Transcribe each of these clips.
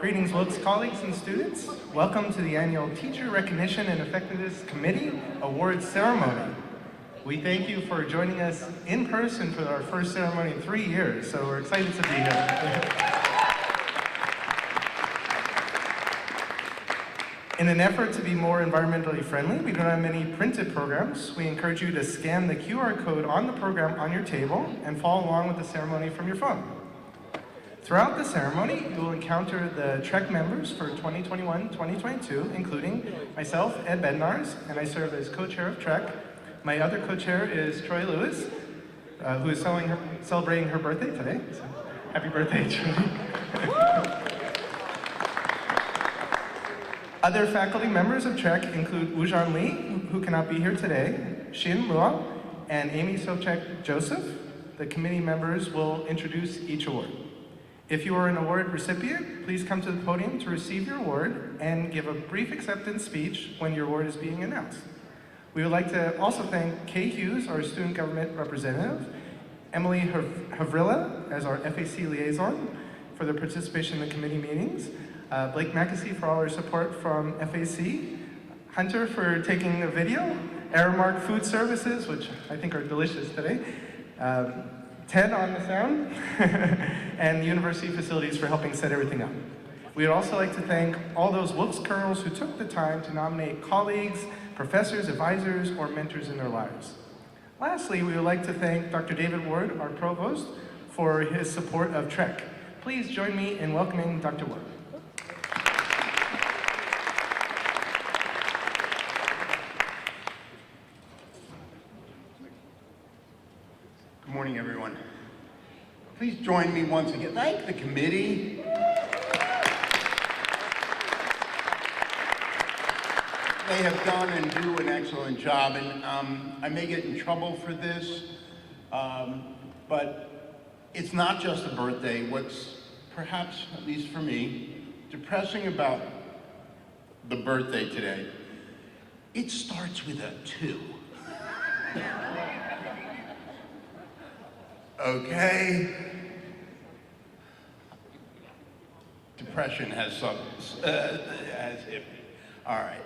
Greetings, Wilkes colleagues and students. Welcome to the annual Teacher Recognition and Effectiveness Committee Awards Ceremony. We thank you for joining us in person for our first ceremony in 3 years, so we're excited to be here. In an effort to be more environmentally friendly, we don't have many printed programs. We encourage you to scan the QR code on the program on your table and follow along with the ceremony from your phone. Throughout the ceremony, you will encounter the TREC members for 2021-2022, including myself, Ed Bednarz, and I serve as co-chair of TREC. My other co-chair is Troy Lewis, who is celebrating her birthday today. So, happy birthday, Troy. Other faculty members of TREC include Ujan Lee, who cannot be here today, Shin Luo, and Amy Sobchak Joseph. The committee members will introduce each award. If you are an award recipient, please come to the podium to receive your award and give a brief acceptance speech when your award is being announced. We would like to also thank Kay Hughes, our student government representative, Emily Havrilla as our FAC liaison for their participation in the committee meetings, Blake Mackesy for all our support from FAC, Hunter for taking the video, Aramark Food Services, which I think are delicious today, Ted on the sound, and the university facilities for helping set everything up. We would also like to thank all those Wilkes colonels who took the time to nominate colleagues, professors, advisors, or mentors in their lives. Lastly, we would like to thank Dr. David Ward, our provost, for his support of TREC. Please join me in welcoming Dr. Ward. Good morning, everyone. Please join me once again. Thank the committee. They have done and do an excellent job, and I may get in trouble for this, but it's not just a birthday. What's perhaps, at least for me, depressing about the birthday today, it starts with a 2. Okay? Depression has some, has hit me. All right.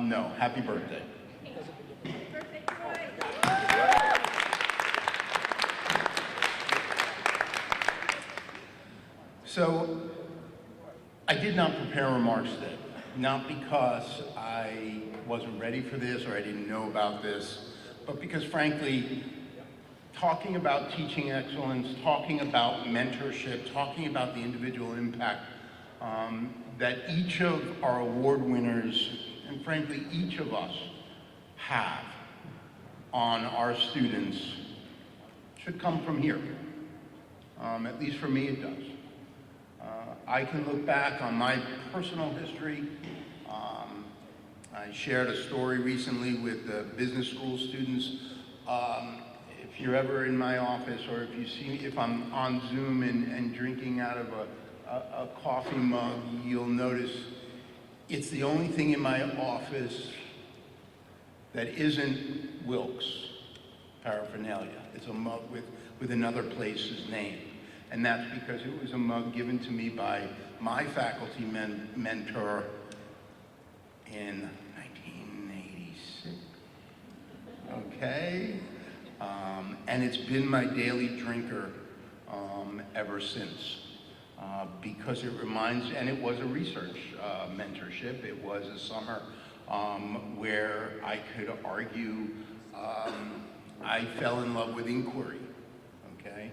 No, happy birthday. So, I did not prepare remarks today. Not because I wasn't ready for this or I didn't know about this, but because frankly, talking about teaching excellence, talking about mentorship, talking about the individual impact that each of our award winners, and frankly each of us, have on our students should come from here. At least for me it does. I can look back on my personal history. I shared a story recently with the business school students. If you're ever in my office, or if you see me, if I'm on Zoom and drinking out of a coffee mug, you'll notice it's the only thing in my office that isn't Wilkes paraphernalia. It's a mug with another place's name. And that's because it was a mug given to me by my faculty mentor in 1986. Okay? And it's been my daily drinker ever since. Because it reminds, and it was a research mentorship. It was a summer where I could argue I fell in love with inquiry, okay?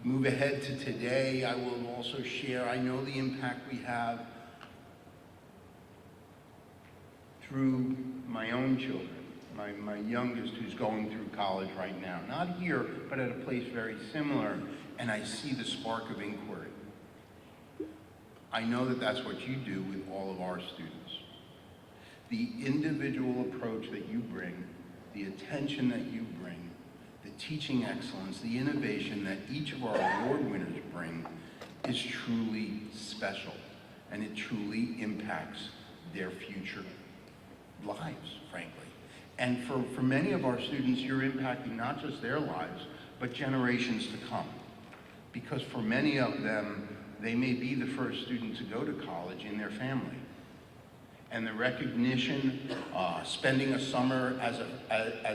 Move ahead to today, I will also share, I know the impact we have through my own children. My youngest, who's going through college right now, not here, but at a place very similar, and I see the spark of inquiry. I know that that's what you do with all of our students. The individual approach that you bring, the attention that you bring, the teaching excellence, the innovation that each of our award winners bring is truly special, and it truly impacts their future lives, frankly. And for many of our students, you're impacting not just their lives, but generations to come. Because for many of them, they may be the first student to go to college in their family. And the recognition, spending a summer as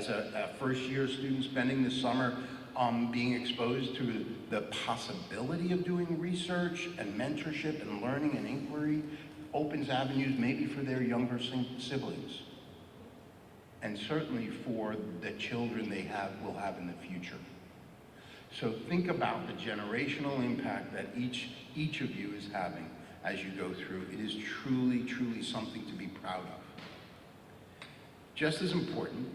a first-year student, spending the summer being exposed to the possibility of doing research and mentorship and learning and inquiry opens avenues maybe for their younger siblings. And certainly for the children they will have in the future. So think about the generational impact that each of you is having as you go through. It is truly, truly something to be proud of. Just as important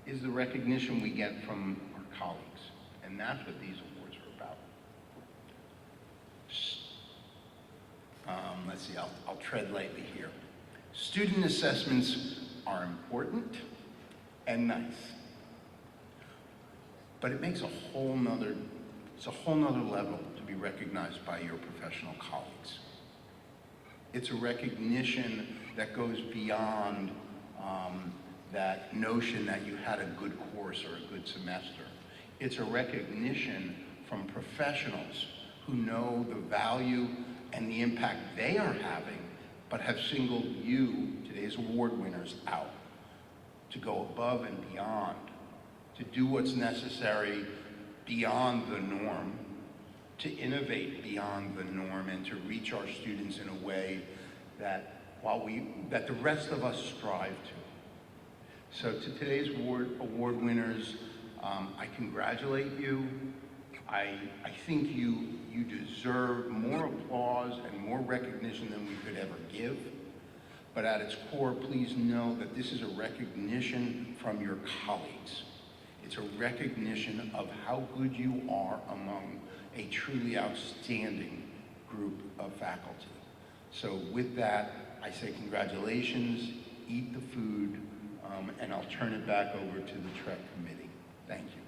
is the recognition we get from our colleagues, and that's what these awards are about. Let's see, I'll tread lightly here. Student assessments are important and nice, but it makes it's a whole nother level to be recognized by your professional colleagues. It's a recognition that goes beyond that notion that you had a good course or a good semester. It's a recognition from professionals who know the value and the impact they are having, but have singled you, today's award winners, out to go above and beyond, to do what's necessary beyond the norm, to innovate beyond the norm, and to reach our students in a way that that the rest of us strive to. So to today's award winners, I congratulate you. I think you deserve more applause and more recognition than we could ever give. But at its core, please know that this is a recognition from your colleagues. It's a recognition of how good you are among a truly outstanding group of faculty. So with that, I say congratulations, eat the food, and I'll turn it back over to the TREC committee. Thank you.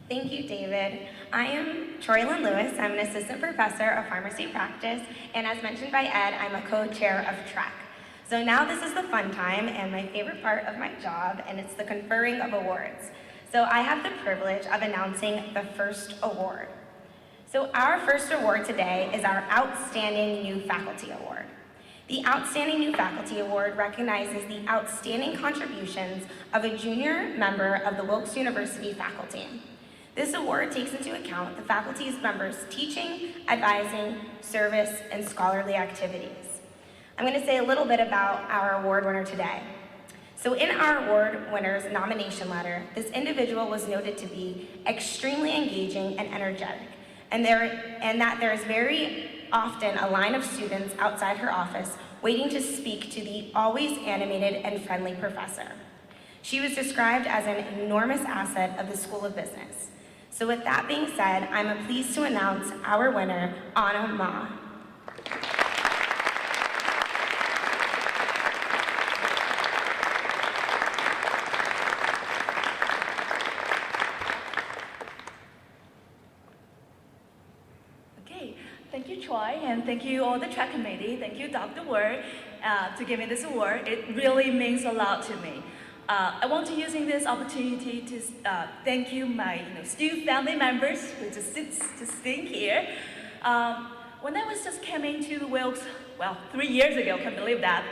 Thank you, David. I am Troylyn Lewis. I'm an assistant professor of pharmacy practice, and as mentioned by Ed, I'm a co-chair of TREC. So now this is the fun time and my favorite part of my job, and it's the conferring of awards. So I have the privilege of announcing the first award. So our first award today is our Outstanding New Faculty Award. The Outstanding New Faculty Award recognizes the outstanding contributions of a junior member of the Wilkes University faculty. This award takes into account the faculty's members' teaching, advising, service, and scholarly activities. I'm going to say a little bit about our award winner today. So in our award winner's nomination letter, this individual was noted to be extremely engaging and energetic, and that there is very often a line of students outside her office waiting to speak to the always animated and friendly professor. She was described as an enormous asset of the School of Business. So with that being said, I'm pleased to announce our winner, Anna Ma. Okay, thank you, Troy, and thank you all the TREC committee. Thank you, Dr. Ward, to give me this award. It really means a lot to me. I want to using this opportunity to thank you, my student family members who just sitting here. When I was just coming to Wilkes, well, 3 years ago, can't believe that.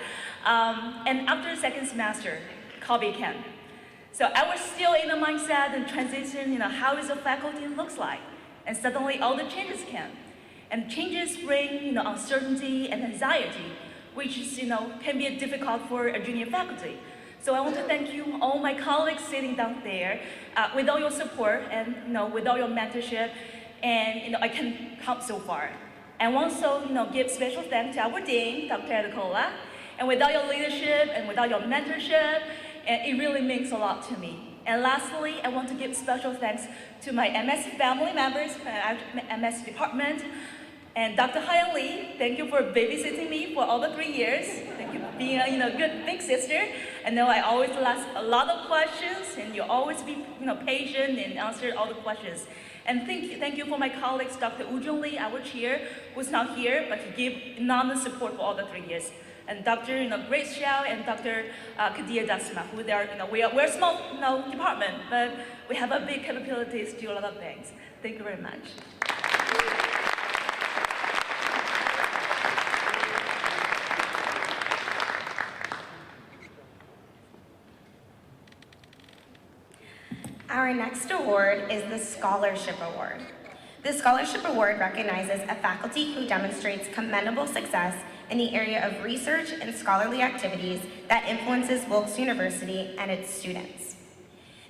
And after the second semester, COVID came. So I was still in the mindset and transition, how is the faculty looks like. And suddenly all the changes came. And changes bring, uncertainty and anxiety, which is, can be difficult for a junior faculty. So I want to thank you, all my colleagues sitting down there, with all your support and with all your mentorship, and I can come so far. And also, give special thanks to our dean, Dr. Edicola, and without your leadership and without your mentorship, it really means a lot to me. And lastly, I want to give special thanks to my MS family members, MS department, and Dr. Hyan Lee. Thank you for babysitting me for all the 3 years. Thank you for being a good big sister. I know I always ask a lot of questions, and you always be patient and answer all the questions. And thank you for my colleagues, Dr. Ujung Lee, our chair, who's not here, but he gave enormous support for all the 3 years. And Dr. Grace Xiao and Dr. Kadia Dasma, who they are, we're a small department, but we have a big capabilities to do a lot of things. Thank you very much. Our next award is the Scholarship Award. The Scholarship Award recognizes a faculty who demonstrates commendable success in the area of research and scholarly activities that influences Wilkes University and its students.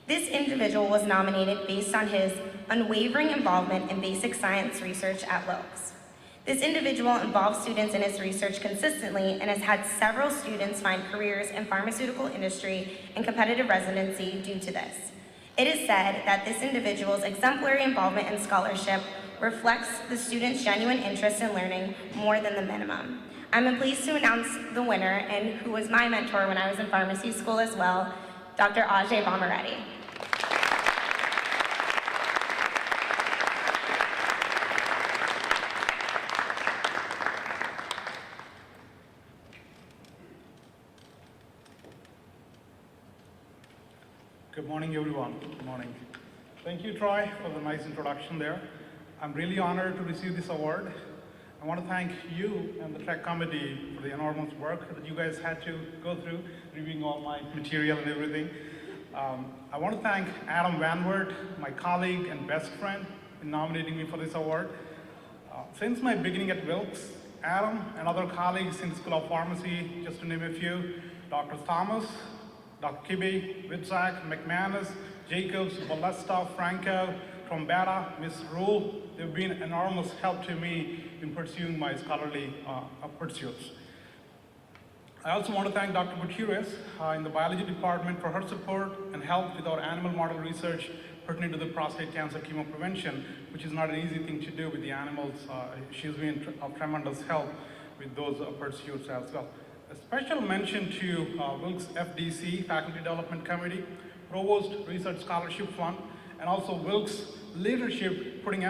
This individual was nominated based on his unwavering involvement in basic science research at Wilkes. This individual involves students in his research consistently and has had several students find careers in pharmaceutical industry and competitive residency due to this. It is said that this individual's exemplary involvement in scholarship reflects the student's genuine interest in learning more than the minimum. I'm pleased to announce the winner, and who was my mentor when I was in pharmacy school as well, Dr. Ajay Bomareddy. Good morning, everyone. Good morning. Thank you, Troy, for the nice introduction there. I'm really honored to receive this award. I want to thank you and the TREC committee for the enormous work that you guys had to go through, reviewing all my material and everything. I want to thank Adam Van Wert, my colleague and best friend, in nominating me for this award. Since my beginning at Wilkes, Adam and other colleagues in the School of Pharmacy, just to name a few, Dr. Thomas, Dr. Kibbe, Witzak, McManus, Jacobs, Balesta, Franco, Trombetta, Ms. Rule, they've been enormous help to me in pursuing my scholarly pursuits. I also want to thank Dr. Gutierrez in the biology department for her support and help with our animal model research pertaining to the prostate cancer chemo prevention, which is not an easy thing to do with the animals. She's been of tremendous help with those pursuits as well. A special mention to Wilkes FDC, Faculty Development Committee, Provost Research Scholarship Fund, and also Wilkes leadership putting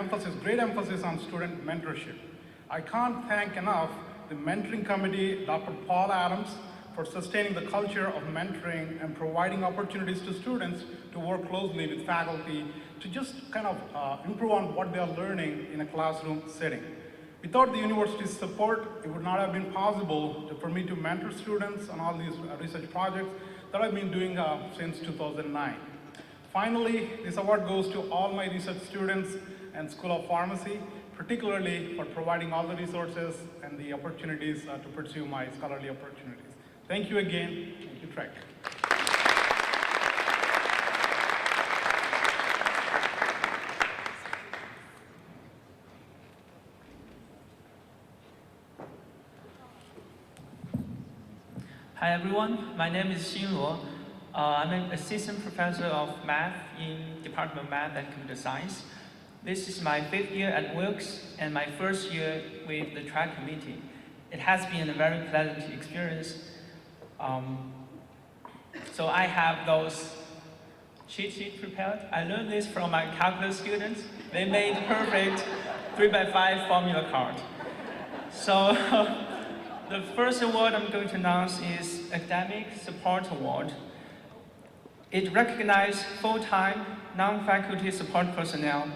great emphasis on student mentorship. I can't thank enough the mentoring committee, Dr. Paul Adams, for sustaining the culture of mentoring and providing opportunities to students to work closely with faculty to just kind of improve on what they are learning in a classroom setting. Without the university's support, it would not have been possible for me to mentor students on all these research projects that I've been doing since 2009. Finally, this award goes to all my research students and School of Pharmacy, particularly for providing all the resources and the opportunities to pursue my scholarly opportunities. Thank you again. Thank you, TREC. Hi everyone, my name is Xin Luo. I'm an assistant professor of math in Department of Math and Computer Science. This is my 5th year at Wilkes and my 1st year with the TREC committee. It has been a very pleasant experience. So I have those cheat sheets prepared. I learned this from my calculus students. They made perfect 3x5 formula card. So the first award I'm going to announce is Academic Support Award. It recognizes full-time, non-faculty support personnel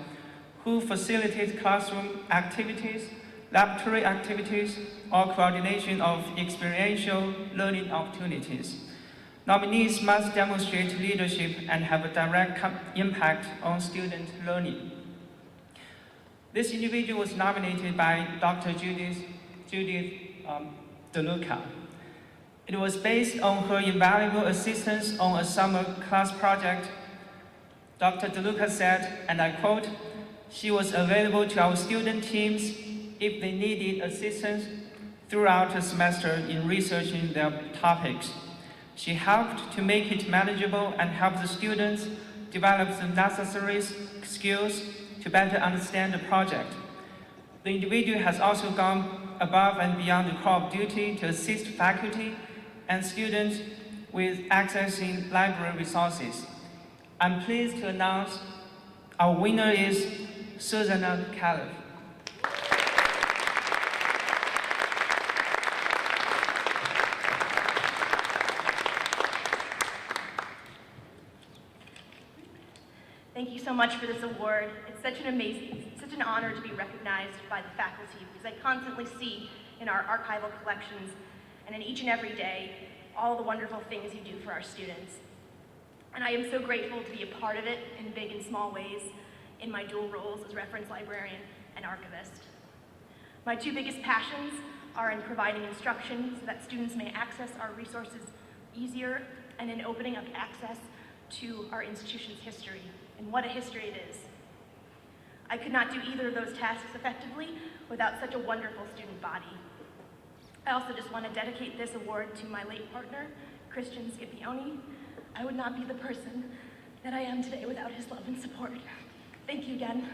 who facilitate classroom activities, laboratory activities, or coordination of experiential learning opportunities. Nominees must demonstrate leadership and have a direct impact on student learning. This individual was nominated by Dr. Judith DeLuca. It was based on her invaluable assistance on a summer class project. Dr. DeLuca said, and I quote, "She was available to our student teams if they needed assistance throughout the semester in researching their topics. She helped to make it manageable and help the students develop the necessary skills to better understand the project. The individual has also gone above and beyond the call of duty to assist faculty and students with accessing library resources. I'm pleased to announce our winner is Susanna Caleb. Thank you so much for this award. It's such an honor to be recognized by the faculty because I constantly see in our archival collections and in each and every day all the wonderful things you do for our students. And I am so grateful to be a part of it in big and small ways in my dual roles as reference librarian and archivist. My two biggest passions are in providing instruction so that students may access our resources easier and in opening up access to our institution's history. And what a history it is. I could not do either of those tasks effectively without such a wonderful student body. I also just want to dedicate this award to my late partner, Christian Scipione. I would not be the person that I am today without his love and support. Thank you again.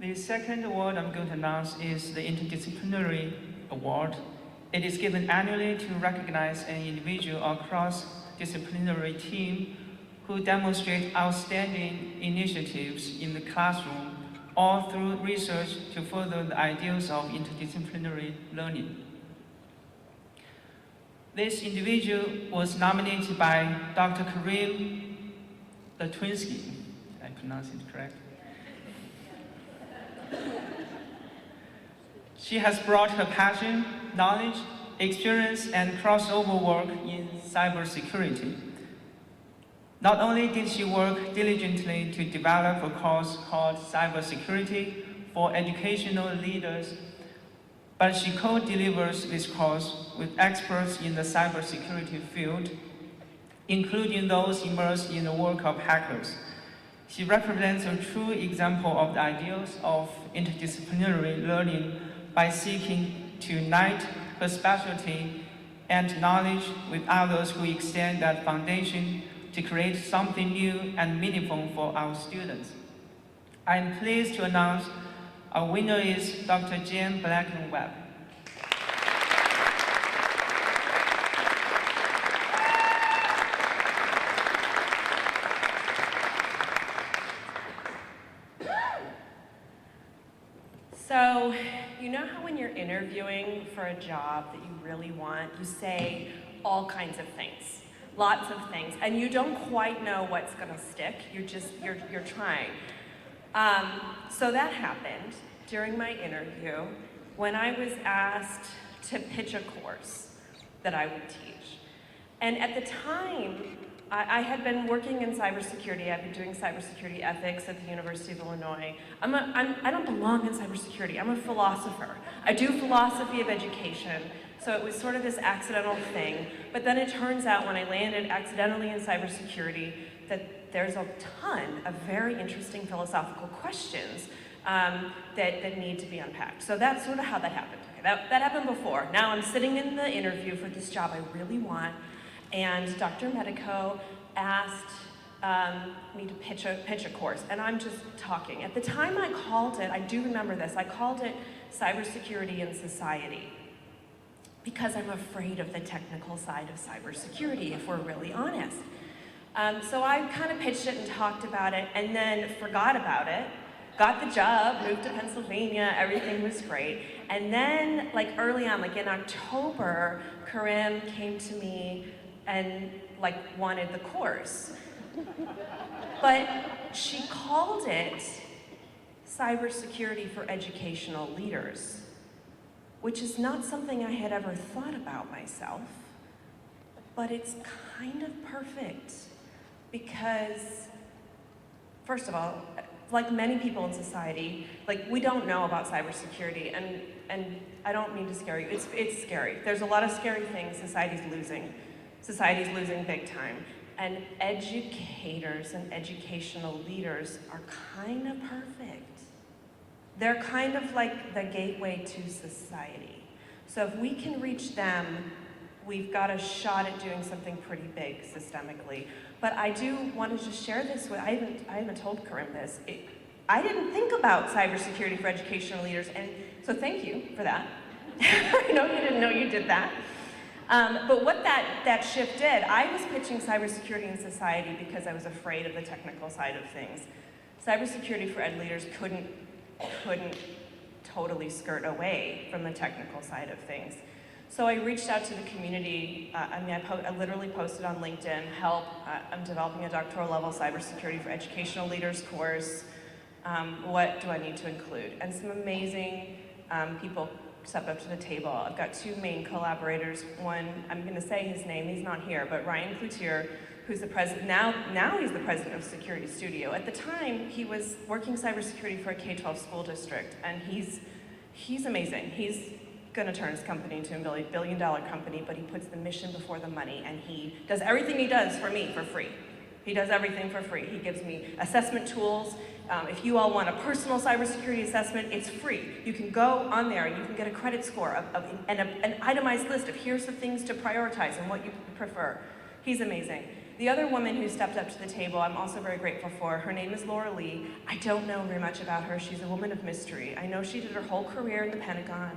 The second award I'm going to announce is the Interdisciplinary Award. It is given annually to recognize an individual or cross-disciplinary team who demonstrate outstanding initiatives in the classroom or through research to further the ideals of interdisciplinary learning. This individual was nominated by Dr. Karim Latwinsky. Did I pronounce it correct? She has brought her passion, knowledge, experience, and crossover work in cybersecurity. Not only did she work diligently to develop a course called Cybersecurity for Educational Leaders, but she co-delivers this course with experts in the cybersecurity field, including those immersed in the work of hackers. She represents a true example of the ideals of interdisciplinary learning by seeking to unite her specialty and knowledge with others who extend that foundation to create something new and meaningful for our students. I am pleased to announce our winner is Dr. Jan Black-Webb. So, you know how when you're interviewing for a job that you really want, you say all kinds of things, lots of things, and you don't quite know what's gonna stick, you're trying. So that happened during my interview when I was asked to pitch a course that I would teach. And at the time, I had been working in cybersecurity. I've been doing cybersecurity ethics at the University of Illinois. I don't belong in cybersecurity. I'm a philosopher. I do philosophy of education. So it was sort of this accidental thing. But then it turns out when I landed accidentally in cybersecurity that there's a ton of very interesting philosophical questions that need to be unpacked. So that's sort of how that happened. Okay, that happened before. Now I'm sitting in the interview for this job I really want. And Dr. Medico asked me to pitch a course, and I'm just talking. At the time I called it, I do remember this, I called it Cybersecurity in Society, because I'm afraid of the technical side of cybersecurity, if we're really honest. So I kind of pitched it and talked about it, and then forgot about it, got the job, moved to Pennsylvania, everything was great. And then, like early on, like in October, Karim came to me and like wanted the course. But she called it Cybersecurity for Educational Leaders, which is not something I had ever thought about myself, but it's kind of perfect because, first of all, like many people in society, like we don't know about cybersecurity, and I don't mean to scare you, it's scary. There's a lot of scary things society's losing. Society's losing big time. And educators and educational leaders are kind of perfect. They're kind of like the gateway to society. So if we can reach them, we've got a shot at doing something pretty big systemically. But I do want to just share this with, I haven't told Karim this. I didn't think about cybersecurity for educational leaders, and so thank you for that. I know you didn't know you did that. But what that shift did, I was pitching cybersecurity in society because I was afraid of the technical side of things. Cybersecurity for ed leaders couldn't totally skirt away from the technical side of things. So I reached out to the community. I literally posted on LinkedIn, help, I'm developing a doctoral level cybersecurity for educational leaders course. What do I need to include? And some amazing people stepped up to the table. I've got two main collaborators. One, I'm gonna say his name, he's not here, but Ryan Cloutier, who's the president, now he's the president of Security Studio. At the time, he was working cybersecurity for a K-12 school district, and he's amazing. He's gonna turn his company into a billion-dollar company, but he puts the mission before the money, and he does everything he does for me for free. He does everything for free. He gives me assessment tools. If you all want a personal cybersecurity assessment, it's free. You can go on there and you can get a credit score and an itemized list of here's the things to prioritize and what you prefer. He's amazing. The other woman who stepped up to the table, I'm also very grateful for. Her name is Laura Lee. I don't know very much about her. She's a woman of mystery. I know she did her whole career in the Pentagon.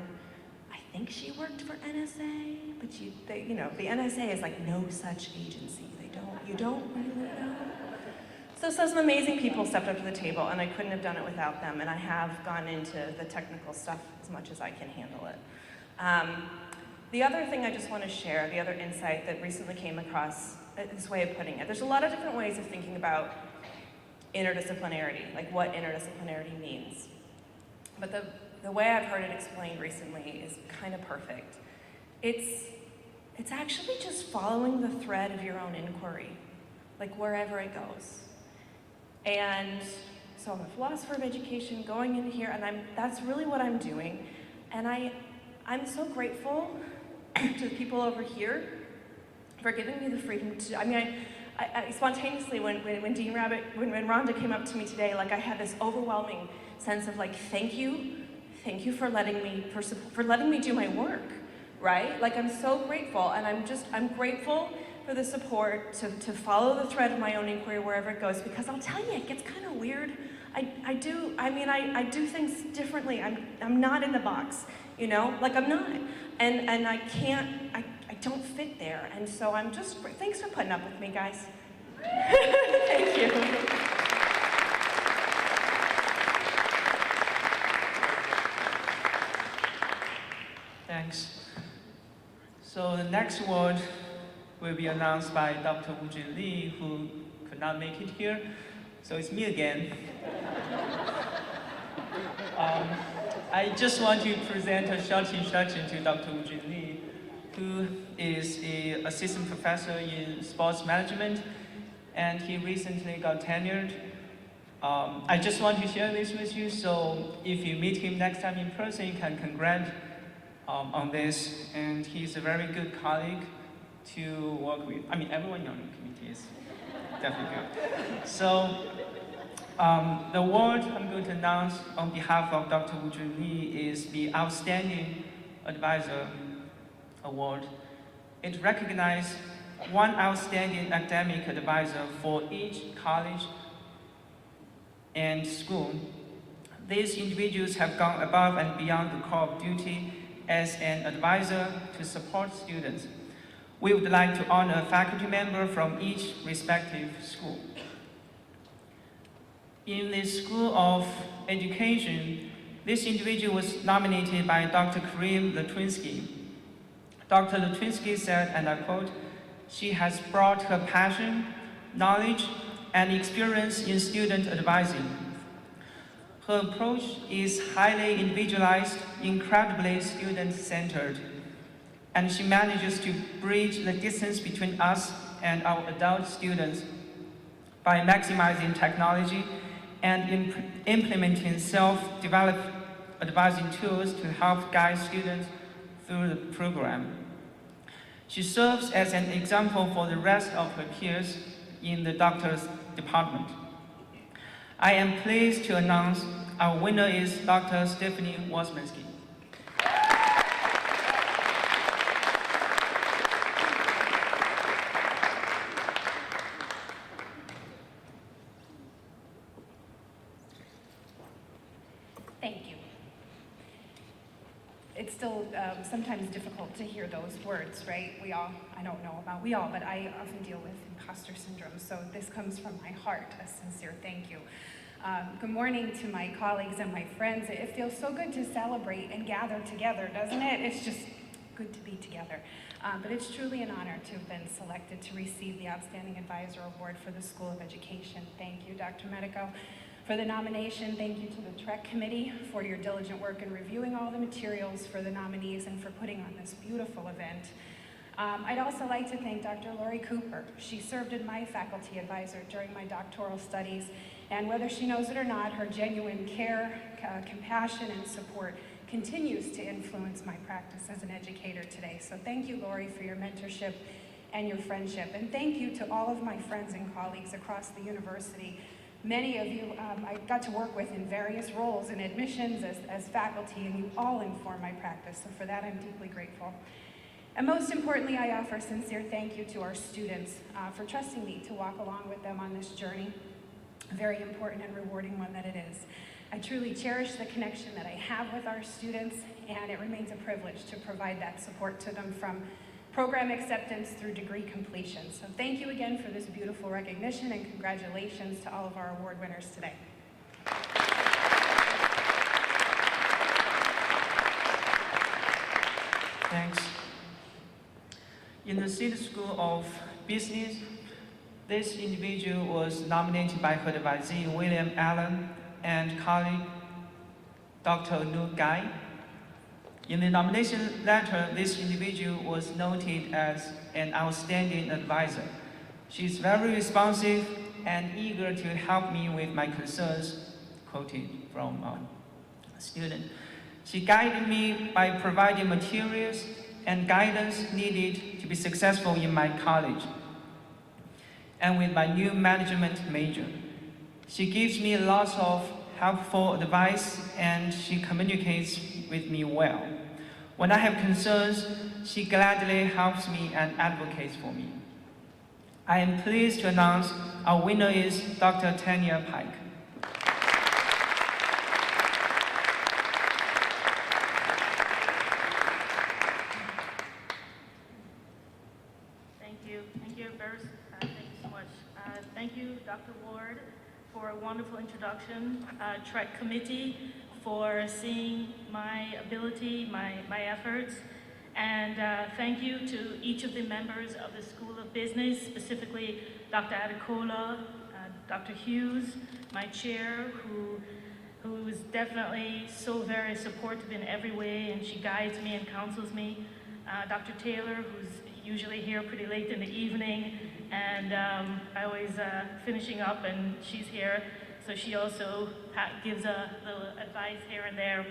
I think she worked for NSA, but the NSA is like no such agency. You don't really know. So some amazing people stepped up to the table, and I couldn't have done it without them, and I have gone into the technical stuff as much as I can handle it. The other thing I just want to share, the other insight that recently came across, this way of putting it, there's a lot of different ways of thinking about interdisciplinarity, like what interdisciplinarity means. But the way I've heard it explained recently is kind of perfect. It's actually just following the thread of your own inquiry, like wherever it goes. And so I'm a philosopher of education going in here, and that's really what I'm doing. And I'm so grateful to the people over here for giving me the freedom to, I spontaneously, when Rhonda came up to me today, like I had this overwhelming sense of like, thank you for letting me do my work. Right? Like I'm so grateful, and I'm grateful for the support to follow the thread of my own inquiry wherever it goes, because I'll tell you, it gets kind of weird. I do things differently. I'm not in the box, like I'm not. And I don't fit there. And so thanks for putting up with me, guys. Thank you. Thanks. So the next award will be announced by Dr. Wujin Li, who could not make it here. So it's me again. I just want to present a short introduction to Dr. Wujin Li, who is an assistant professor in sports management, and he recently got tenured. I just want to share this with you, so if you meet him next time in person, you can congratulate on this, and he's a very good colleague to work with. Everyone on the committee is definitely good. So, the award I'm going to announce on behalf of Dr. Wujin Li is the Outstanding Advisor Award. It recognizes one outstanding academic advisor for each college and school. These individuals have gone above and beyond the call of duty as an advisor to support students. We would like to honor a faculty member from each respective school. In the School of Education, this individual was nominated by Dr. Karim Latwinsky. Dr. Latwinsky said, and I quote, "She has brought her passion, knowledge, and experience in student advising. Her approach is highly individualized, incredibly student-centered, and she manages to bridge the distance between us and our adult students by maximizing technology and implementing self-developed advising tools to help guide students through the program. She serves as an example for the rest of her peers in the doctor's department. I am pleased to announce our winner is Dr. Stephanie Wozminski. Thank you. it's still sometimes difficult to hear those words, right? I don't know about we all, but I often deal with imposter syndrome, so this comes from my heart, a sincere thank you. Good morning to my colleagues and my friends. It feels so good to celebrate and gather together, doesn't it? It's just good to be together. But it's truly an honor to have been selected to receive the Outstanding Advisor Award for the School of Education. Thank you, Dr. Medico, for the nomination. Thank you to the TREC committee for your diligent work in reviewing all the materials for the nominees and for putting on this beautiful event. I'd also like to thank Dr. Lori Cooper. She served as my faculty advisor during my doctoral studies, and whether she knows it or not, her genuine care, compassion, and support continues to influence my practice as an educator today. So thank you, Lori, for your mentorship and your friendship. And thank you to all of my friends and colleagues across the university. Many of you I got to work with in various roles in admissions as faculty, and you all inform my practice. So for that, I'm deeply grateful. And most importantly, I offer a sincere thank you to our students for trusting me to walk along with them on this journey, a very important and rewarding one that it is. I truly cherish the connection that I have with our students, and it remains a privilege to provide that support to them from program acceptance through degree completion. So thank you again for this beautiful recognition, and congratulations to all of our award winners today. Thanks. In the City School of Business, this individual was nominated by her advisee, William Allen, and colleague, Dr. Nu Gai. In the nomination letter, this individual was noted as an outstanding advisor. She is very responsive and eager to help me with my concerns, quoted from a student. She guided me by providing materials and guidance needed to be successful in my college and with my new management major. She gives me lots of helpful advice, and she communicates with me well. When I have concerns, she gladly helps me and advocates for me. I am pleased to announce our winner is Dr. Tanya Pike. Thank you so much. Thank you, Dr. Ward, for a wonderful introduction. TREC committee for seeing my ability, my efforts. And thank you to each of the members of the School of Business, specifically Dr. Adekola, Dr. Hughes, my chair, who is definitely so very supportive in every way, and she guides me and counsels me. Dr. Taylor, who's usually here pretty late in the evening, and I always finishing up, and she's here, so she also gives a little advice here and there.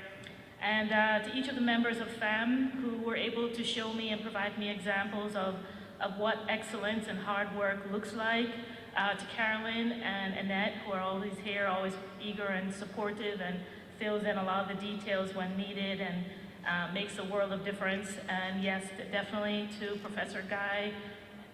And to each of the members of FAM who were able to show me and provide me examples of what excellence and hard work looks like. To Carolyn and Annette, who are always here, always eager and supportive, and fills in a lot of the details when needed, and makes a world of difference. And yes, definitely to Professor Guy,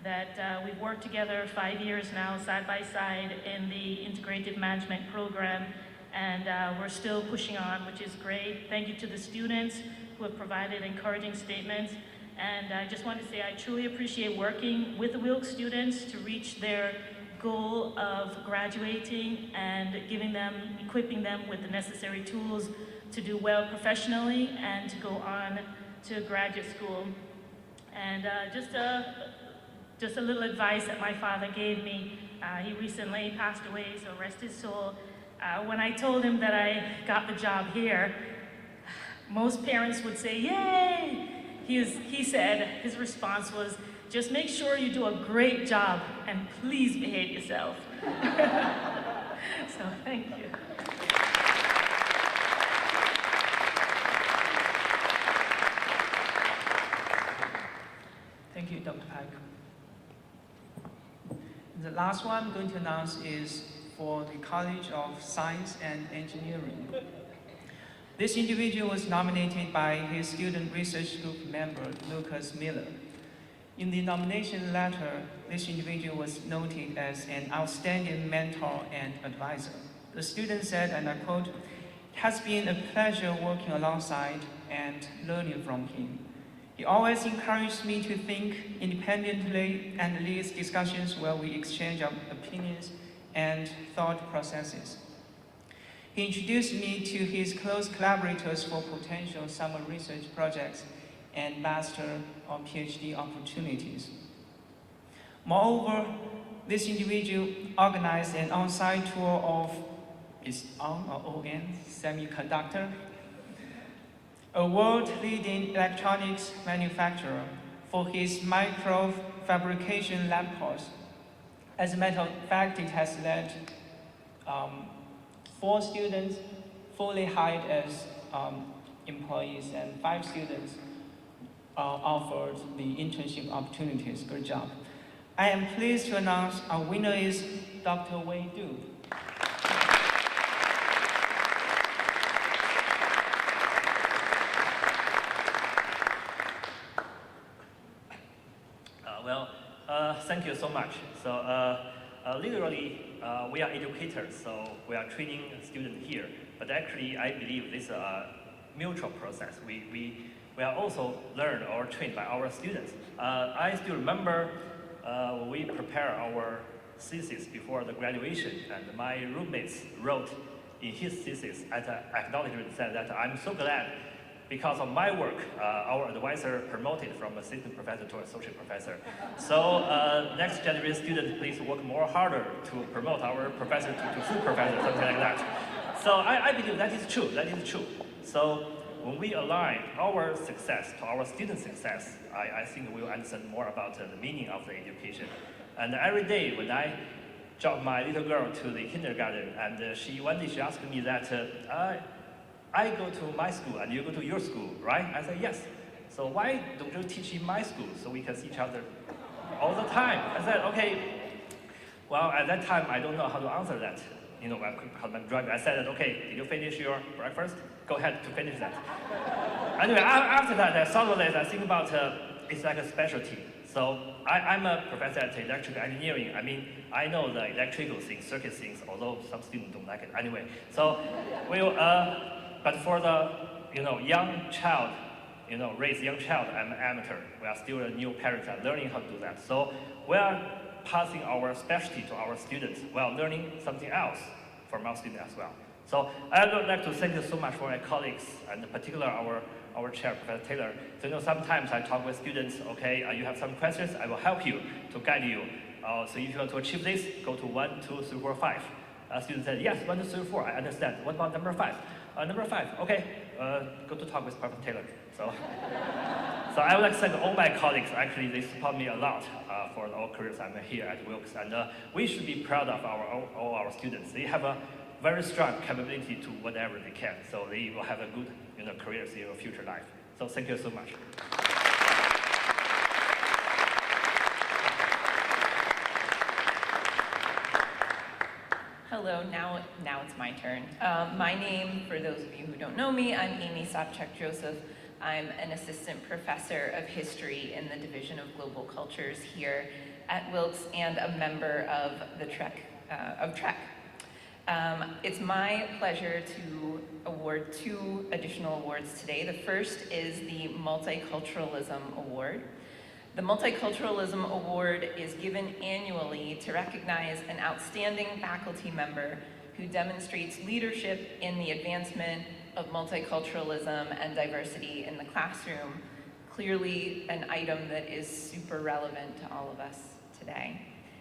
that we've worked together 5 years now, side by side, in the integrative management program, and we're still pushing on, which is great. Thank you to the students who have provided encouraging statements. And I just want to say I truly appreciate working with the Wilkes students to reach their goal of graduating and equipping them with the necessary tools to do well professionally and to go on to graduate school. And just a little advice that my father gave me. He recently passed away, so rest his soul. When I told him that I got the job here, most parents would say, yay! He said, his response was, just make sure you do a great job and please behave yourself. So thank you. Thank you, Dr. Pike. The last one I'm going to announce is for the College of Science and Engineering. This individual was nominated by his student research group member, Lucas Miller. In the nomination letter, this individual was noted as an outstanding mentor and advisor. The student said, and I quote, "It has been a pleasure working alongside and learning from him. He always encouraged me to think independently and leads discussions where we exchange our opinions and thought processes. He introduced me to his close collaborators for potential summer research projects and master or PhD opportunities. Moreover, this individual organized an on-site tour of its ON or ON semiconductor, a world-leading electronics manufacturer, for his microfabrication lab course. As a matter of fact, it has led 4 students fully hired as employees and 5 students offered the internship opportunities. Good job. I am pleased to announce our winner is Dr. Wei Du. Thank you so much. So literally, we are educators, so we are training students here. But actually, I believe this is a mutual process. We are also learned or trained by our students. I still remember we prepare our thesis before the graduation, and my roommates wrote in his thesis at acknowledgement said that I'm so glad because of my work, our advisor promoted from assistant professor to associate professor. So next generation students, please work more harder to promote our professor to full professor, something like that. So I believe that is true, that is true. So when we align our success to our student success, I think we will understand more about the meaning of the education. And every day when I drop my little girl to the kindergarten, and one day she asked me that, I go to my school and you go to your school, right? I said, yes. So why don't you teach in my school so we can see each other all the time? I said, okay. Well, at that time, I don't know how to answer that. You know, I'm driving. I said, okay, did you finish your breakfast? Go ahead to finish that. Anyway, after that, I thought about it. I think about it's like a specialty. So I'm a professor at electrical engineering. I mean, I know the electrical things, circuit things, although some students don't like it. Anyway, so we'll, but for the young child, raise young child, I'm an amateur. We are still a new parents are learning how to do that. So we are passing our specialty to our students while learning something else from our students as well. So I would like to thank you so much for my colleagues, and in particular our chair, Professor Taylor. So sometimes I talk with students, okay, you have some questions, I will help you to guide you. So if you want to achieve this, go to 1, 2, 3, 4, 5. Student said, yes, 1, 2, 3, 4, I understand. What about number 5? Number 5, okay, go to talk with Professor Taylor. So I would like to thank all my colleagues. Actually, they support me a lot for all careers I'm here at Wilkes. And we should be proud of all our students. They have a very strong capability to whatever they can. So they will have a good careers in your future life. So thank you so much. Hello, now it's my turn. My name, for those of you who don't know me, I'm Amy Sobczak-Joseph. I'm an assistant professor of history in the Division of Global Cultures here at Wilkes and a member of the TREC. It's my pleasure to award 2 additional awards today. The first is the Multiculturalism Award. The Multiculturalism Award is given annually to recognize an outstanding faculty member who demonstrates leadership in the advancement of multiculturalism and diversity in the classroom, clearly an item that is super relevant to all of us today.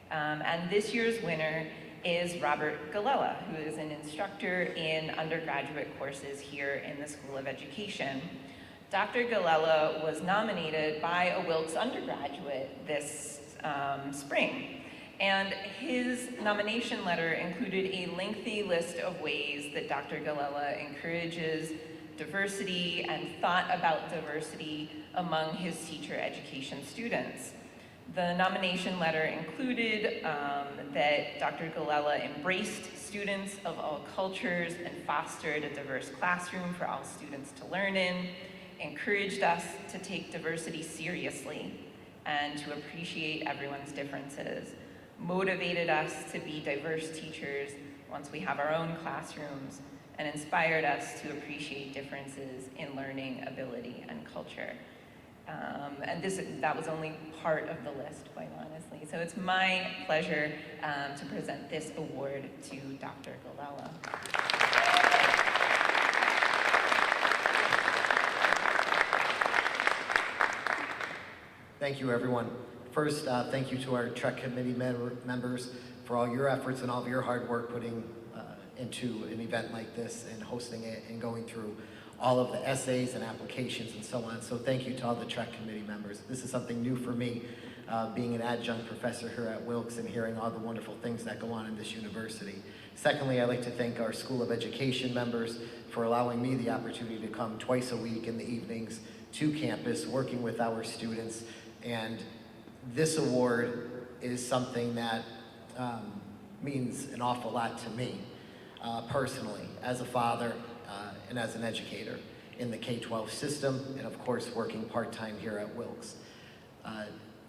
And this year's winner is Robert Galella, who is an instructor in undergraduate courses here in the School of Education. Dr. Galella was nominated by a Wilkes undergraduate this spring, and his nomination letter included a lengthy list of ways that Dr. Galella encourages diversity and thought about diversity among his teacher education students. The nomination letter included that Dr. Galella embraced students of all cultures and fostered a diverse classroom for all students to learn in, encouraged us to take diversity seriously and to appreciate everyone's differences, motivated us to be diverse teachers once we have our own classrooms, and inspired us to appreciate differences in learning, ability, and culture. And that was only part of the list, quite honestly. So it's my pleasure to present this award to Dr. Galella. Thank you, everyone. First, thank you to our TREC committee members for all your efforts and all of your hard work putting into an event like this and hosting it and going through all of the essays and applications and so on. So thank you to all the TREC committee members. This is something new for me, being an adjunct professor here at Wilkes and hearing all the wonderful things that go on in this university. Secondly, I'd like to thank our School of Education members for allowing me the opportunity to come twice a week in the evenings to campus, working with our students. And this award is something that means an awful lot to me, personally, as a father and as an educator in the K-12 system, and of course working part-time here at Wilkes.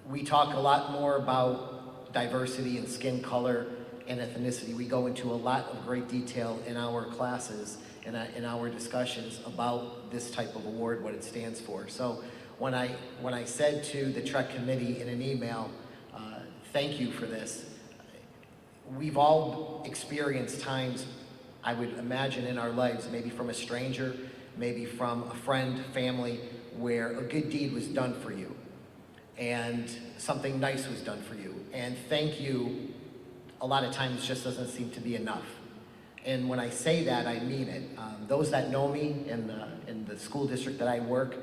We talk a lot more about diversity and skin color and ethnicity. We go into a lot of great detail in our classes and in our discussions about this type of award, what it stands for. So when I said to the TREC committee in an email, thank you for this, we've all experienced times, I would imagine in our lives, maybe from a stranger, maybe from a friend, family, where a good deed was done for you and something nice was done for you. And thank you, a lot of times just doesn't seem to be enough. And when I say that, I mean it. Those that know me in the school district that I work,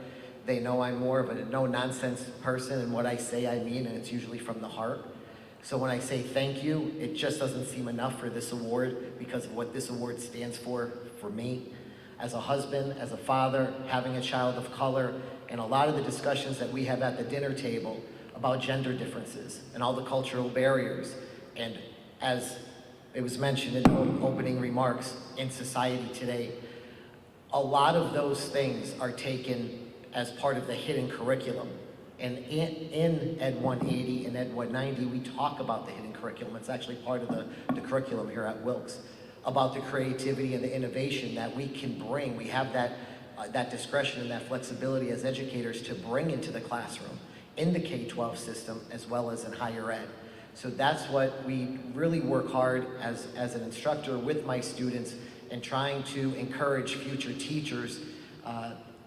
they know I'm more of a no-nonsense person, and what I say I mean, and it's usually from the heart. So when I say thank you, it just doesn't seem enough for this award because of what this award stands for me. As a husband, as a father, having a child of color, and a lot of the discussions that we have at the dinner table about gender differences and all the cultural barriers. And as it was mentioned in the opening remarks, in society today, a lot of those things are taken as part of the hidden curriculum. And in Ed 180 and Ed 190, we talk about the hidden curriculum. It's actually part of the curriculum here at Wilkes, about the creativity and the innovation that we can bring. We have that discretion and that flexibility as educators to bring into the classroom, in the K-12 system, as well as in higher ed. So that's what we really work hard as an instructor with my students and trying to encourage future teachers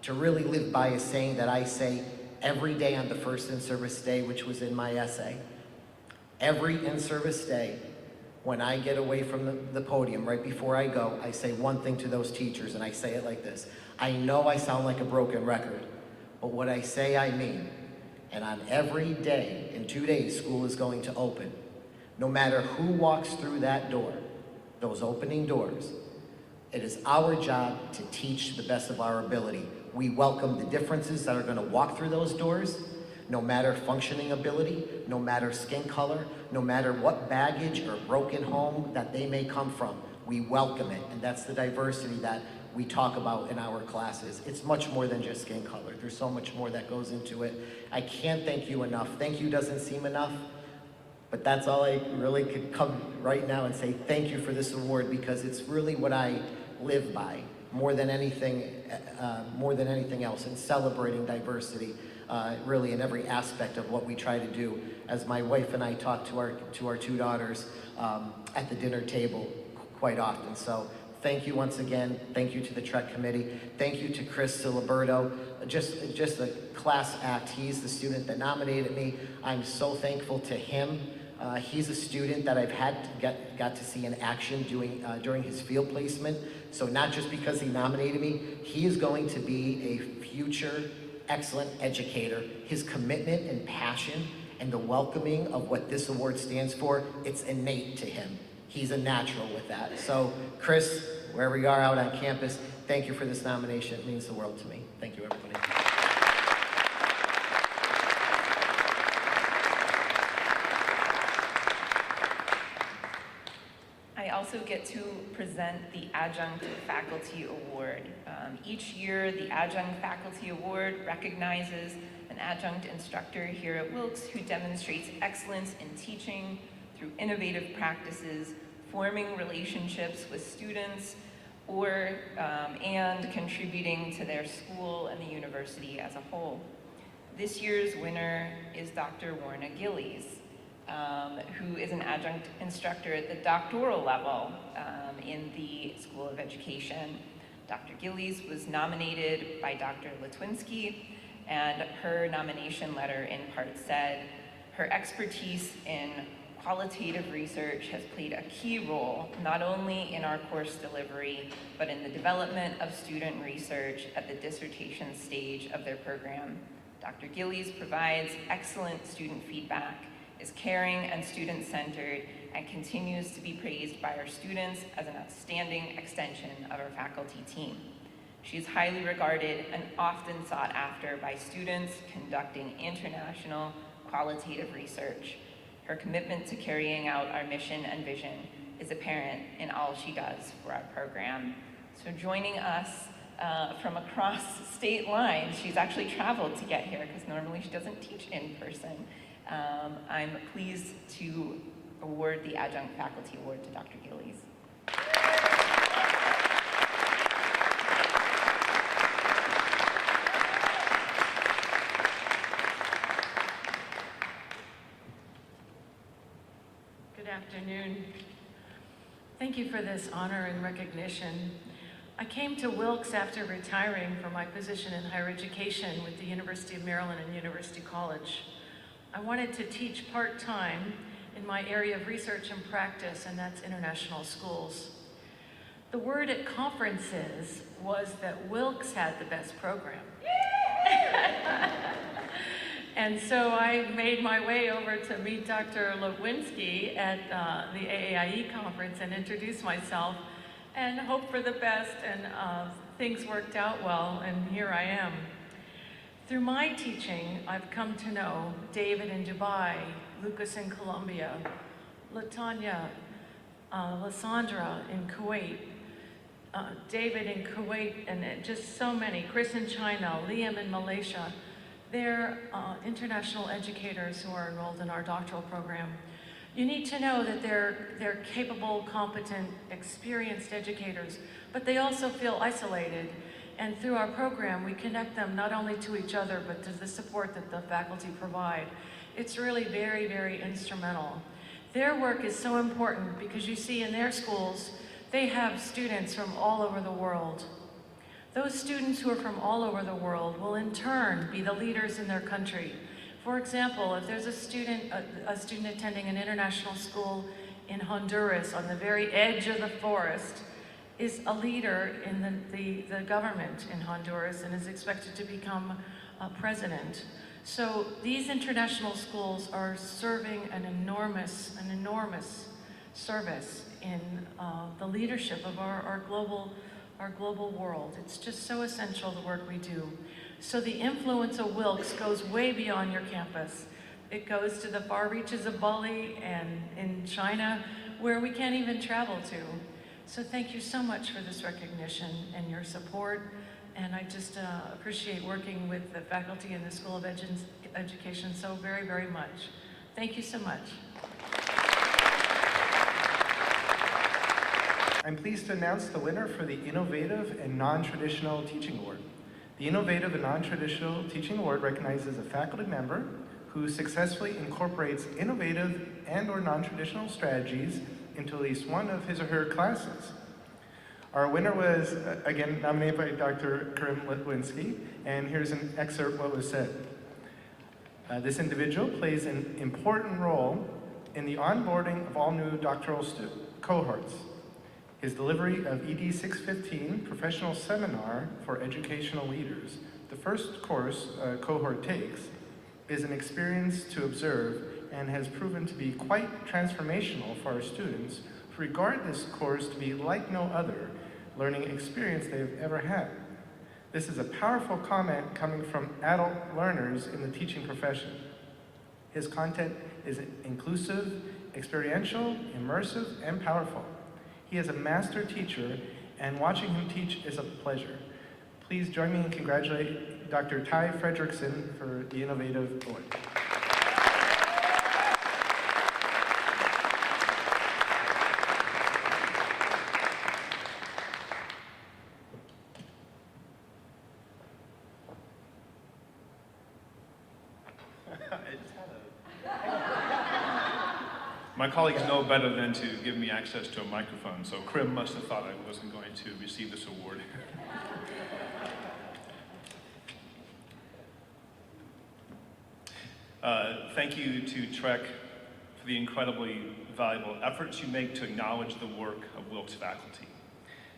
to really live by a saying that I say every day on the first in-service day, which was in my essay. Every in-service day, when I get away from the podium, right before I go, I say one thing to those teachers, and I say it like this. I know I sound like a broken record, but what I say, I mean. And on every day, in 2 days, school is going to open. No matter who walks through that door, those opening doors, it is our job to teach to the best of our ability. We welcome the differences that are going to walk through those doors, no matter functioning ability, no matter skin color, no matter what baggage or broken home that they may come from. We welcome it, and that's the diversity that we talk about in our classes. It's much more than just skin color. There's so much more that goes into it. I can't thank you enough. Thank you doesn't seem enough, but that's all I really could come right now and say thank you for this award, because it's really what I live by more than anything else, in celebrating diversity, really in every aspect of what we try to do. As my wife and I talk to our two daughters at the dinner table quite often. So thank you once again. Thank you to the TREC committee. Thank you to Chris Siliberto. Just a class act. He's the student that nominated me. I'm so thankful to him. He's a student that I've got to see in action during his field placement. So not just because he nominated me, he is going to be a future excellent educator. His commitment and passion and the welcoming of what this award stands for, it's innate to him. He's a natural with that. So Chris, wherever you are out on campus, thank you for this nomination. It means the world to me. Thank you, everybody. I also get to present the Adjunct Faculty Award. Each year, the Adjunct Faculty Award recognizes an adjunct instructor here at Wilkes who demonstrates excellence in teaching through innovative practices, forming relationships with students, and contributing to their school and the university as a whole. This year's winner is Dr. Warna Gillies, who is an adjunct instructor at the doctoral level in the School of Education. Dr. Gillies was nominated by Dr. Litwinski, and her nomination letter in part said, her expertise in qualitative research has played a key role not only in our course delivery, but in the development of student research at the dissertation stage of their program. Dr. Gillies provides excellent student feedback, is caring and student-centered, and continues to be praised by our students as an outstanding extension of our faculty team. She is highly regarded and often sought after by students conducting international qualitative research. Her commitment to carrying out our mission and vision is apparent in all she does for our program. So joining us from across state lines, she's actually traveled to get here because normally she doesn't teach in person. I'm pleased to award the Adjunct Faculty Award to Dr. Gillies. Good afternoon. Thank you for this honor and recognition. I came to Wilkes after retiring from my position in higher education with the University of Maryland and University College. I wanted to teach part-time in my area of research and practice, and that's international schools. The word at conferences was that Wilkes had the best program. And so I made my way over to meet Dr. Litwinski at the AAIE conference and introduce myself and hope for the best, and things worked out well, and here I am. Through my teaching, I've come to know David in Dubai, Lucas in Colombia, Latanya, Lysandra in Kuwait, David in Kuwait, and just so many, Chris in China, Liam in Malaysia. They're international educators who are enrolled in our doctoral program. You need to know that they're capable, competent, experienced educators, but they also feel isolated. And through our program, we connect them not only to each other, but to the support that the faculty provide. It's really very, very instrumental. Their work is so important because you see in their schools, they have students from all over the world. Those students who are from all over the world will in turn be the leaders in their country. For example, if there's a student attending an international school in Honduras on the very edge of the forest, is a leader in the government in Honduras and is expected to become president. So these international schools are serving an enormous service in the leadership of our global world. It's just so essential, the work we do. So the influence of Wilkes goes way beyond your campus. It goes to the far reaches of Bali and in China, where we can't even travel to. So thank you so much for this recognition and your support. And I just appreciate working with the faculty in the School of Education so very, very much. Thank you so much. I'm pleased to announce the winner for the Innovative and Non-Traditional Teaching Award. The Innovative and Non-Traditional Teaching Award recognizes a faculty member who successfully incorporates innovative and/or non-traditional strategies into at least one of his or her classes. Our winner was, again, nominated by Dr. Karim Litwinski, and here's an excerpt what was said. This individual plays an important role in the onboarding of all new doctoral cohorts. His delivery of ED 615 Professional Seminar for Educational Leaders, the first course a cohort takes, is an experience to observe and has proven to be quite transformational for our students who regard this course to be like no other learning experience they've ever had. This is a powerful comment coming from adult learners in the teaching profession. His content is inclusive, experiential, immersive, and powerful. He is a master teacher, and watching him teach is a pleasure. Please join me in congratulating Dr. Ty Fredrickson for the Innovative Award. My colleagues know better than to give me access to a microphone, so Krim must have thought I wasn't going to receive this award. Thank you to TREC for the incredibly valuable efforts you make to acknowledge the work of Wilkes faculty.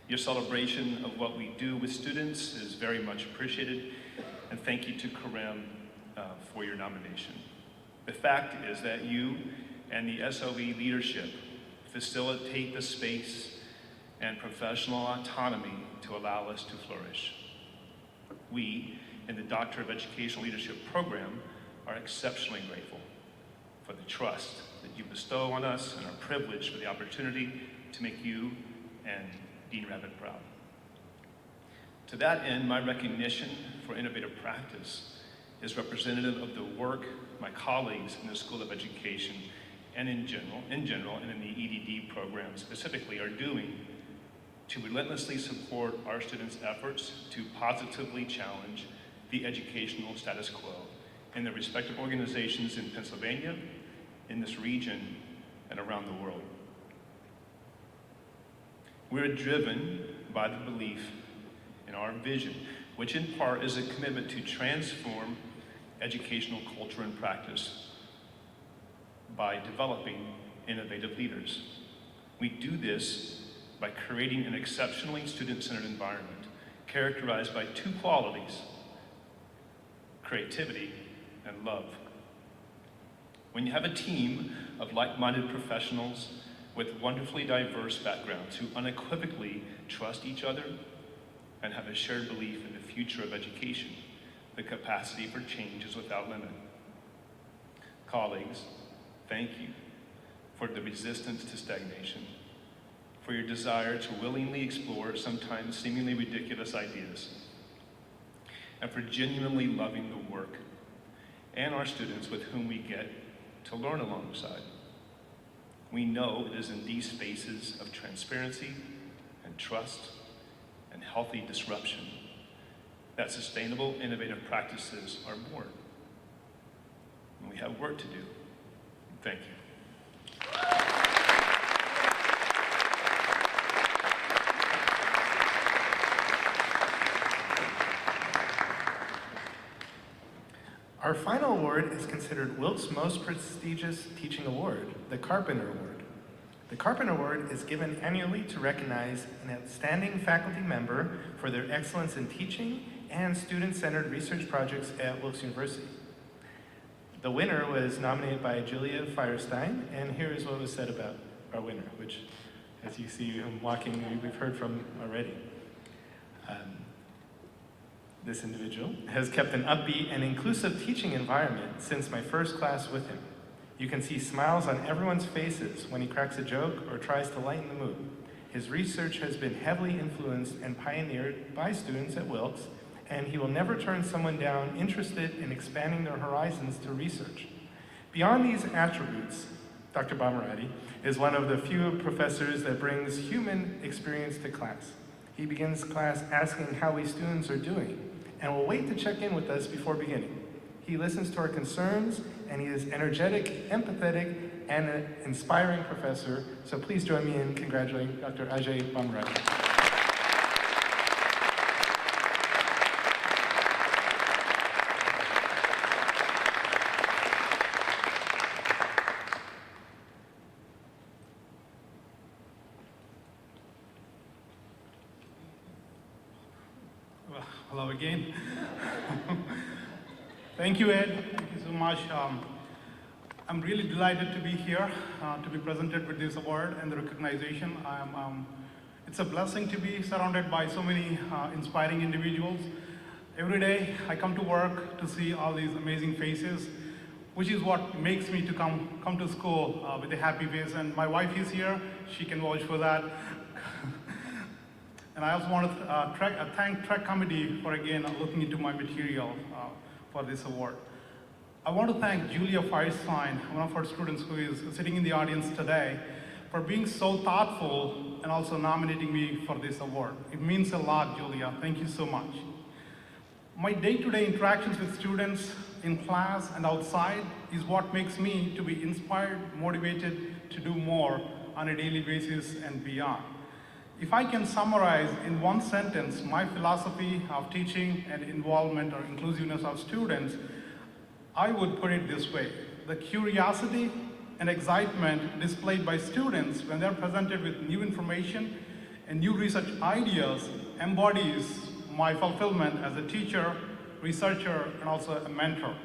Your celebration of what we do with students is very much appreciated, and thank you to Karim for your nomination. The fact is that you and the SOE leadership facilitate the space and professional autonomy to allow us to flourish. We, in the Doctor of Educational Leadership program, are exceptionally grateful for the trust that you bestow on us and are privileged for the opportunity to make you and Dean Rabbit proud. To that end, my recognition for innovative practice is representative of the work my colleagues in the School of Education and in general and in the EDD program specifically are doing to relentlessly support our students' efforts to positively challenge the educational status quo in their respective organizations in Pennsylvania, in this region, and around the world. We're driven by the belief in our vision, which in part is a commitment to transform educational culture and practice by developing innovative leaders. We do this by creating an exceptionally student-centered environment characterized by two qualities: creativity and love. When you have a team of like-minded professionals with wonderfully diverse backgrounds who unequivocally trust each other and have a shared belief in the future of education, the capacity for change is without limit. Colleagues, thank you for the resistance to stagnation, for your desire to willingly explore sometimes seemingly ridiculous ideas, and for genuinely loving the work and our students with whom we get to learn alongside. We know it is in these spaces of transparency and trust and healthy disruption that sustainable, innovative practices are born. And we have work to do. Thank you. Our final award is considered Wilkes' most prestigious teaching award, the Carpenter Award. The Carpenter Award is given annually to recognize an outstanding faculty member for their excellence in teaching and student-centered research projects at Wilkes University. The winner was nominated by Julia Firestein, and here is what was said about our winner, which, as you see him walking, we've heard from already. This individual has kept an upbeat and inclusive teaching environment since my first class with him. You can see smiles on everyone's faces when he cracks a joke or tries to lighten the mood. His research has been heavily influenced and pioneered by students at Wilkes, and he will never turn someone down interested in expanding their horizons to research. Beyond these attributes, Dr. Bamirati is one of the few professors that brings human experience to class. He begins class asking how we students are doing, and will wait to check in with us before beginning. He listens to our concerns, and he is energetic, empathetic, and an inspiring professor. So please join me in congratulating Dr. Ajay Bamirati. Hello again. Thank you, Ed. Thank you so much. I'm really delighted to be here, to be presented with this award and the recognition. It's a blessing to be surrounded by so many inspiring individuals. Every day I come to work to see all these amazing faces, which is what makes me to come to school with a happy face. And my wife is here, she can vouch for that. And I also want to thank TREC committee for again looking into my material for this award. I want to thank Julia Firestein, one of our students who is sitting in the audience today, for being so thoughtful and also nominating me for this award. It means a lot, Julia. Thank you so much. My day-to-day interactions with students in class and outside is what makes me to be inspired, motivated to do more on a daily basis and beyond. If I can summarize in one sentence my philosophy of teaching and involvement or inclusiveness of students, I would put it this way: the curiosity and excitement displayed by students when they're presented with new information and new research ideas embodies my fulfillment as a teacher, researcher, and also a mentor.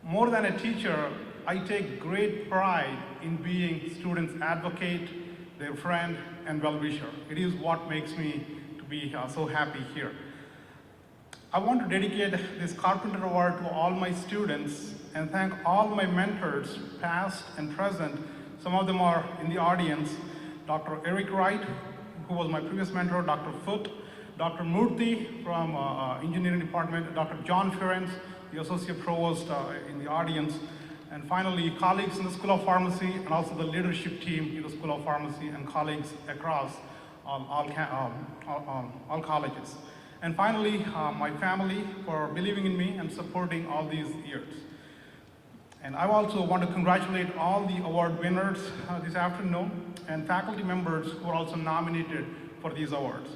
More than a teacher, I take great pride in being students' advocate, their friend, and well-wisher. It is what makes me to be so happy here. I want to dedicate this Carpenter Award to all my students and thank all my mentors, past and present. Some of them are in the audience. Dr. Eric Wright, who was my previous mentor, Dr. Foote, Dr. Murthy from Engineering Department, Dr. John Ferenc, the Associate Provost in the audience, and finally, colleagues in the School of Pharmacy and also the leadership team in the School of Pharmacy and colleagues across all colleges. And finally, my family for believing in me and supporting all these years. And I also want to congratulate all the award winners this afternoon and faculty members who are also nominated for these awards.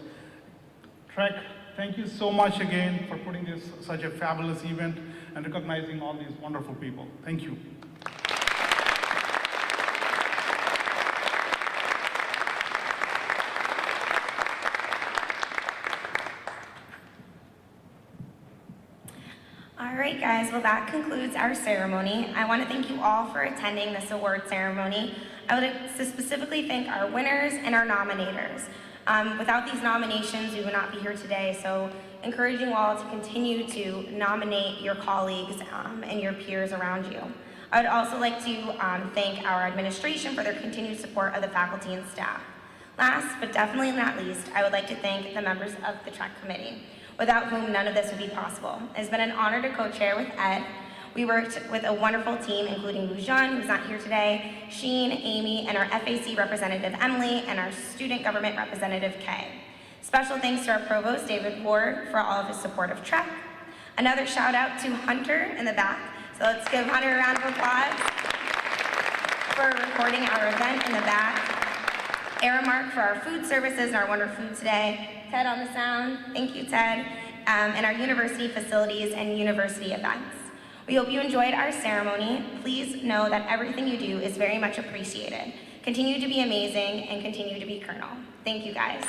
TREC, thank you so much again for putting this such a fabulous event and recognizing all these wonderful people. Thank you. All right, guys, well, that concludes our ceremony. I want to thank you all for attending this award ceremony. I would like to specifically thank our winners and our nominators. Without these nominations, we would not be here today, so encouraging you all to continue to nominate your colleagues and your peers around you. I would also like to thank our administration for their continued support of the faculty and staff. Last, but definitely not least, I would like to thank the members of the TREC committee, without whom none of this would be possible. It has been an honor to co-chair with Ed. We worked with a wonderful team, including Wujan, who's not here today, Sheen, Amy, and our FAC representative, Emily, and our student government representative, Kay. Special thanks to our provost, David Ward, for all of his support of TREC. Another shout out to Hunter in the back. So let's give Hunter a round of applause for recording our event in the back. Aramark for our food services and our wonderful food today. Ted on the sound, thank you, Ted. And our university facilities and university events. We hope you enjoyed our ceremony. Please know that everything you do is very much appreciated. Continue to be amazing and continue to be Colonel. Thank you, guys.